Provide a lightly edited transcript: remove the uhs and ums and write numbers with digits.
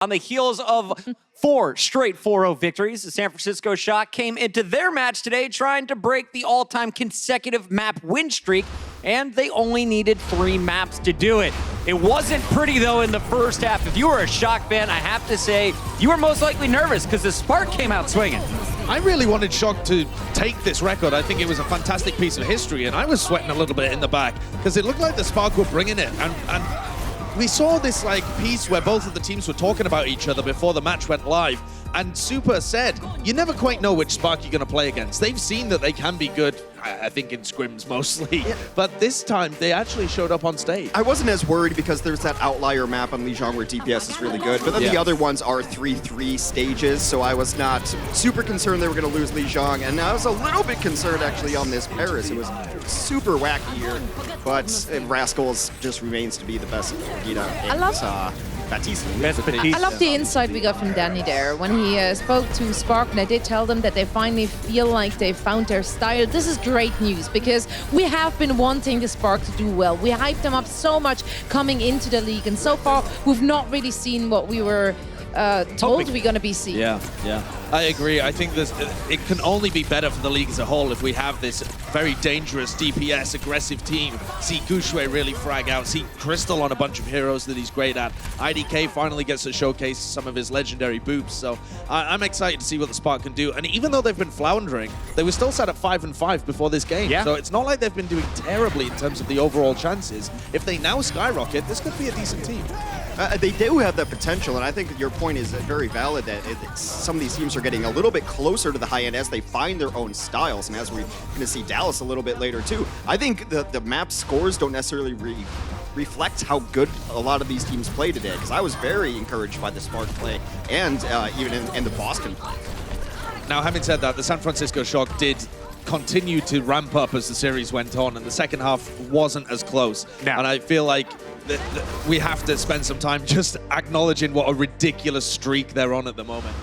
On the heels of 4 straight 4-0 victories, the San Francisco Shock came into their match today trying to break the all-time consecutive map win streak, and they only needed 3 maps to do it. It wasn't pretty, though, in the first half. If you were a Shock fan, I have to say, you were most likely nervous because the Spark came out swinging. I really wanted Shock to take this record. I think it was a fantastic piece of history, and I was sweating a little bit in the back because it looked like the Spark were bringing it. And we saw this piece where both of the teams were talking about each other before the match went live, and Super said, you never quite know which Spark you're going to play against. They've seen that they can be good, I think in scrims mostly, but this time they actually showed up on stage. I wasn't as worried because there's that outlier map on Lijiang where DPS is really good, but then the other ones are 3-3 stages, so I was not super concerned they were going to lose Lijiang, and I was a little bit concerned actually on this Paris. It was super wacky here, but Rascals just remains to be the best Vegeta and Baptiste. I love the insight we got from Danny there when he spoke to Spark, and they did tell them that they finally feel like they found their style. This is great news because we have been wanting the Spark to do well. We hyped them up so much coming into the league, and so far we've not really seen what we were told we're going to be seeing. Yeah, I agree. I think it can only be better for the league as a whole if we have this very dangerous DPS aggressive team. See Gushui really frag out, see Crystal on a bunch of heroes that he's great at. IDK finally gets to showcase some of his legendary boops, so I'm excited to see what the Spark can do. And even though they've been floundering, they were still set at 5-5 before this game. So it's not like they've been doing terribly in terms of the overall chances. If they now skyrocket, this could be a decent team. They do have that potential, and I think your point is very valid that some of these teams are getting a little bit closer to the high end as they find their own styles, and as we're going to see Dallas a little bit later too. I think the map scores don't necessarily reflect how good a lot of these teams play today, because I was very encouraged by the Spark play and even in the Boston play. Now, having said that, the San Francisco Shock did continue to ramp up as the series went on, and the second half wasn't as close. And I feel like we have to spend some time just acknowledging what a ridiculous streak they're on at the moment.